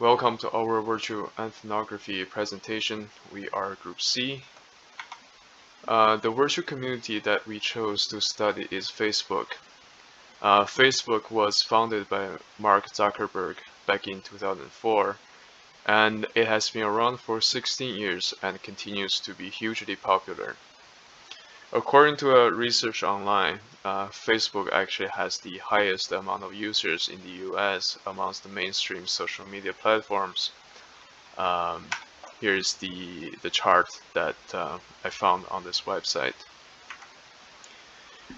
Welcome to our virtual ethnography presentation. We are Group C. The virtual community that we chose to study is Facebook. Facebook was founded by Mark Zuckerberg back in 2004, and it has been around for 16 years and continues to be hugely popular. According to a research online, Facebook actually has the highest amount of users in the US amongst the mainstream social media platforms. Here's the chart that I found on this website.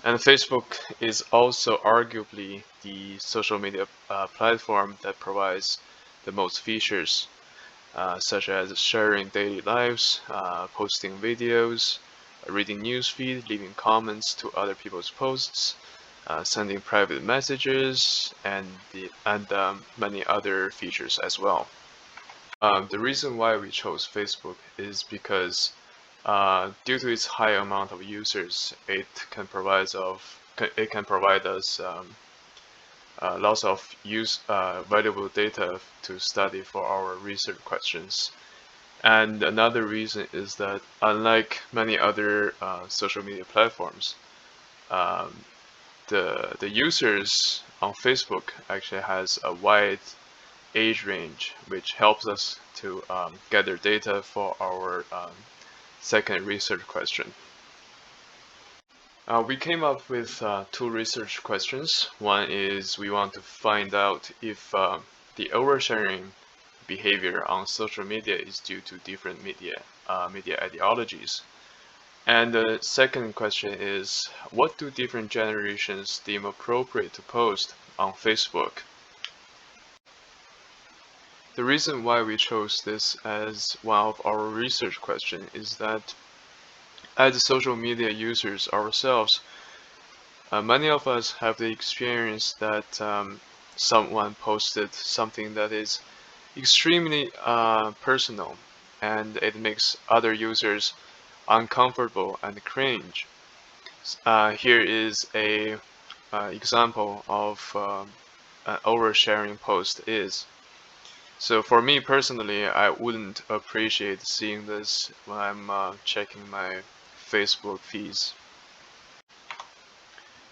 And Facebook is also arguably the social media platform that provides the most features, such as sharing daily lives, posting videos, reading newsfeed, leaving comments to other people's posts, sending private messages, and many other features as well. The reason why we chose Facebook is because due to its high amount of users, it can provide us lots of valuable data to study for our research questions. And another reason is that unlike many other social media platforms, the users on Facebook actually has a wide age range, which helps us to gather data for our second research question. We came up with two research questions. One is we want to find out if the oversharing behavior on social media is due to different media ideologies. And the second question is, what do different generations deem appropriate to post on Facebook? The reason why we chose this as one of our research questions is that as social media users ourselves, many of us have the experience that someone posted something that is extremely personal, and it makes other users uncomfortable and cringe. Here is a example of an oversharing post is. So for me personally, I wouldn't appreciate seeing this when I'm checking my Facebook feeds.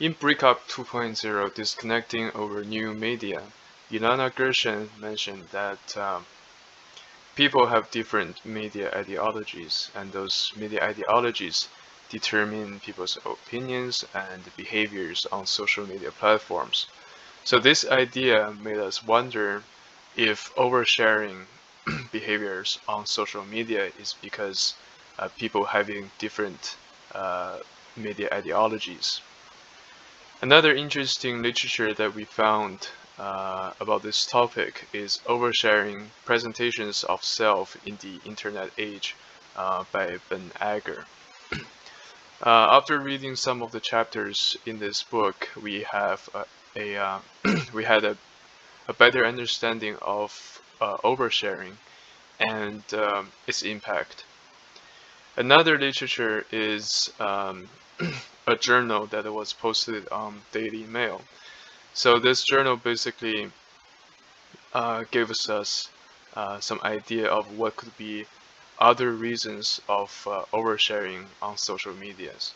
In Breakup 2.0, Disconnecting Over New Media, Ilana Gershon mentioned that people have different media ideologies, and those media ideologies determine people's opinions and behaviors on social media platforms. So this idea made us wonder if oversharing behaviors on social media is because people having different media ideologies. Another interesting literature that we found about this topic is Oversharing Presentations of Self in the Internet Age by Ben Agar. After reading some of the chapters in this book, we have we had a better understanding of oversharing and its impact. Another literature is a journal that was posted on Daily Mail. So this journal basically gives us some idea of what could be other reasons of oversharing on social medias.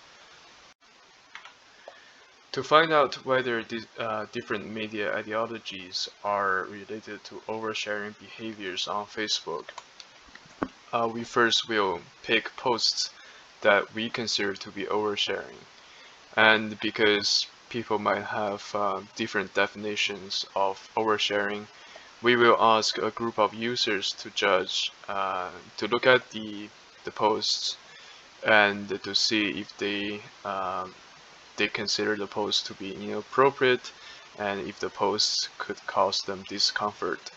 To find out whether these different media ideologies are related to oversharing behaviors on Facebook, we first will pick posts that we consider to be oversharing. And because people might have different definitions of oversharing, we will ask a group of users to judge, to look at the posts and to see if they consider the post to be inappropriate and if the posts could cause them discomfort.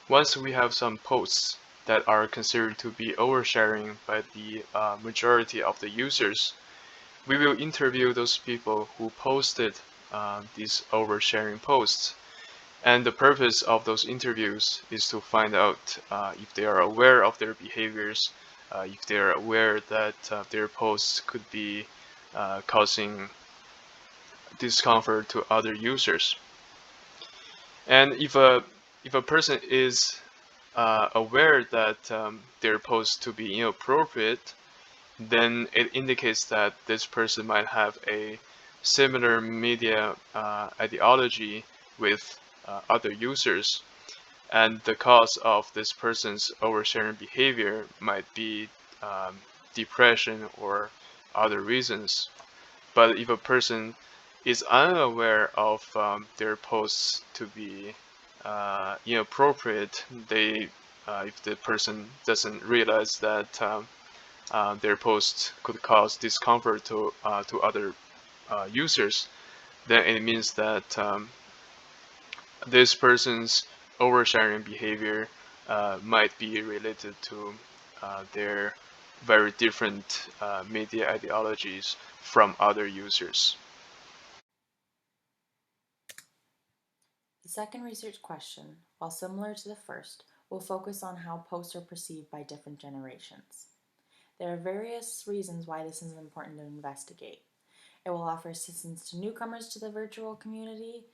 Once we have some posts that are considered to be oversharing by the majority of the users, we will interview those people who posted these oversharing posts. And the purpose of those interviews is to find out if they are aware of their behaviors, if they are aware that their posts could be causing discomfort to other users. And if a if a person is aware that their post to be inappropriate, then it indicates that this person might have a similar media ideology with other users, and the cause of this person's oversharing behavior might be um, depression or other reasons. But if a person is unaware of their posts to be inappropriate, if the person doesn't realize that their posts could cause discomfort to other users, then it means that this person's oversharing behavior might be related to their very different media ideologies from other users. The second research question, while similar to the first, will focus on how posts are perceived by different generations. There are various reasons why this is important to investigate. It will offer assistance to newcomers to the virtual community.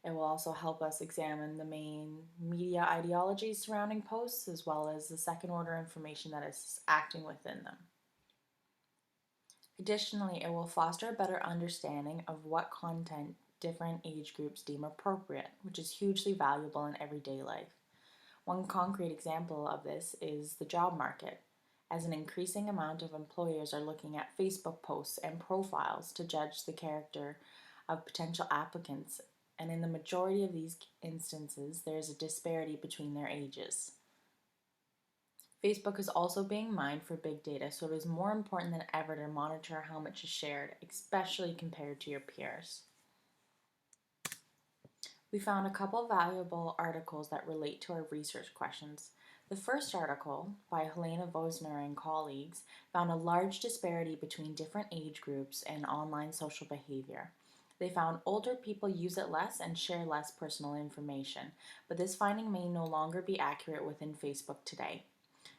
It will also help us examine the main media ideologies surrounding posts, as well as the second order information that is acting within them. Additionally, it will foster a better understanding of what content different age groups deem appropriate, which is hugely valuable in everyday life. One concrete example of this is the job market, as an increasing amount of employers are looking at Facebook posts and profiles to judge the character of potential applicants, and in the majority of these instances, there is a disparity between their ages. Facebook is also being mined for big data, so it is more important than ever to monitor how much is shared, especially compared to your peers. We found a couple valuable articles that relate to our research questions. The first article, by Helena Vosner and colleagues, found a large disparity between different age groups and online social behavior. They found older people use it less and share less personal information, but this finding may no longer be accurate within Facebook today.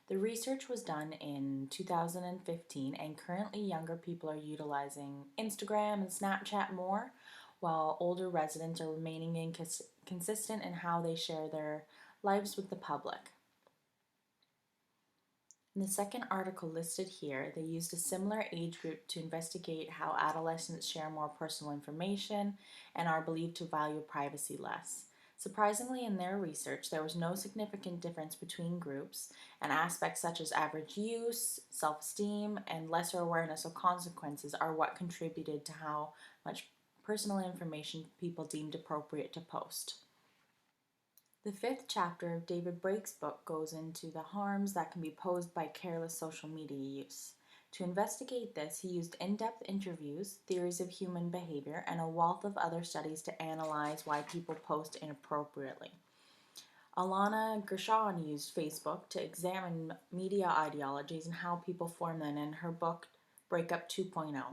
The research was done in 2015, and currently younger people are utilizing Instagram and Snapchat more, while older residents are remaining consistent in how they share their lives with the public. In the second article listed here, they used a similar age group to investigate how adolescents share more personal information and are believed to value privacy less. Surprisingly, in their research, there was no significant difference between groups, and aspects such as average use, self esteem, and lesser awareness of consequences are what contributed to how much personal information people deemed appropriate to post. The fifth chapter of David Brake's book goes into the harms that can be posed by careless social media use. To investigate this, he used in depth interviews, theories of human behavior, and a wealth of other studies to analyze why people post inappropriately. Alana Gershon used Facebook to examine media ideologies and how people form them in her book Breakup 2.0.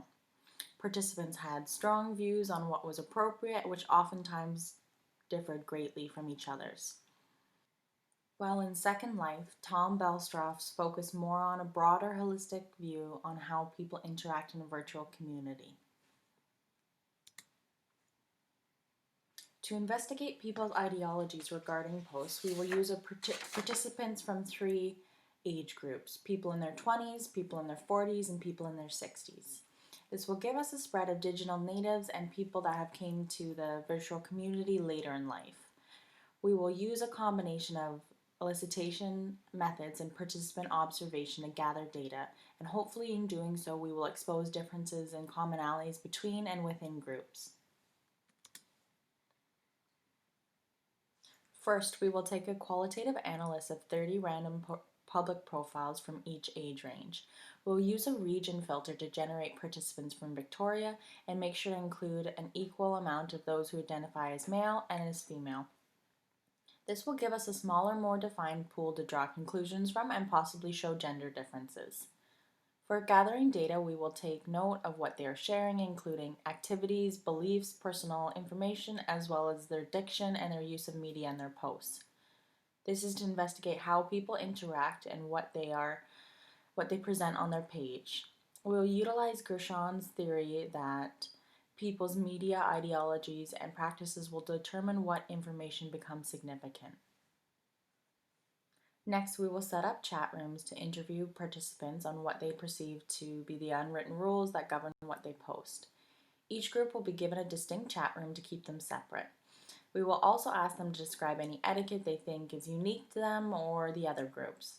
Participants had strong views on what was appropriate, which oftentimes differed greatly from each other's. While in Second Life, Tom Belstroff's focused more on a broader holistic view on how people interact in a virtual community. To investigate people's ideologies regarding posts, we will use participants from three age groups: people in their 20s, people in their 40s, and people in their 60s. This will give us a spread of digital natives and people that have came to the virtual community later in life. We will use a combination of elicitation methods and participant observation to gather data, and hopefully in doing so we will expose differences and commonalities between and within groups. First, we will take a qualitative analysis of 30 random public profiles from each age range. We'll use a region filter to generate participants from Victoria and make sure to include an equal amount of those who identify as male and as female. This will give us a smaller, more defined pool to draw conclusions from and possibly show gender differences. For gathering data, we will take note of what they are sharing, including activities, beliefs, personal information, as well as their diction and their use of media in their posts. This is to investigate how people interact and what they present on their page. We will utilize Gershon's theory that people's media ideologies and practices will determine what information becomes significant. Next, we will set up chat rooms to interview participants on what they perceive to be the unwritten rules that govern what they post. Each group will be given a distinct chat room to keep them separate. We will also ask them to describe any etiquette they think is unique to them or the other groups.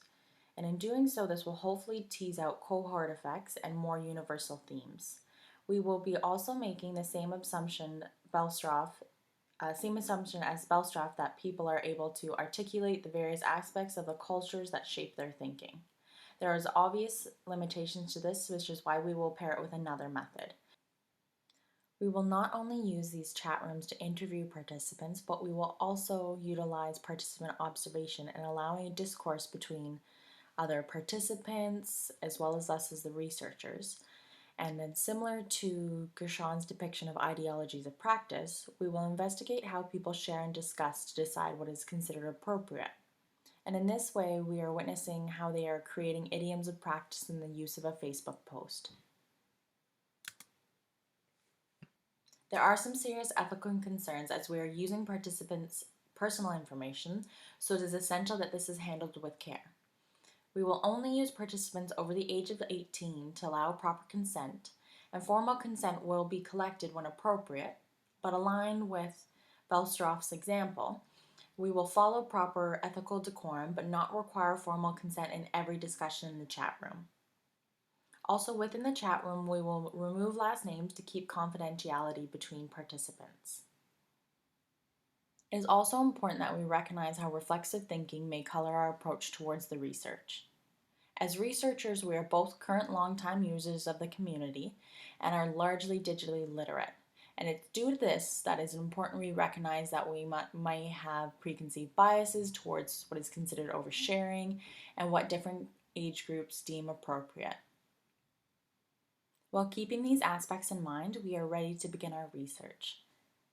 And in doing so, this will hopefully tease out cohort effects and more universal themes. We will be also making the same assumption as Bellstroff that people are able to articulate the various aspects of the cultures that shape their thinking. There is obvious limitations to this, which is why we will pair it with another method. We will not only use these chat rooms to interview participants, but we will also utilize participant observation and allowing a discourse between other participants as well as us as the researchers. And then, similar to Gershon's depiction of ideologies of practice, we will investigate how people share and discuss to decide what is considered appropriate. And in this way, we are witnessing how they are creating idioms of practice in the use of a Facebook post. There are some serious ethical concerns as we are using participants' personal information, so it is essential that this is handled with care. We will only use participants over the age of 18 to allow proper consent, and formal consent will be collected when appropriate, but aligned with Bellstroff's example, we will follow proper ethical decorum but not require formal consent in every discussion in the chat room. Also, within the chat room, we will remove last names to keep confidentiality between participants. It is also important that we recognize how reflexive thinking may color our approach towards the research. As researchers, we are both current longtime users of the community and are largely digitally literate. And it's due to this that it's important we recognize that we might have preconceived biases towards what is considered oversharing and what different age groups deem appropriate. While keeping these aspects in mind, we are ready to begin our research.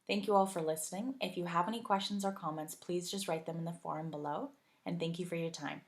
Thank you all for listening. If you have any questions or comments, please just write them in the forum below, and thank you for your time.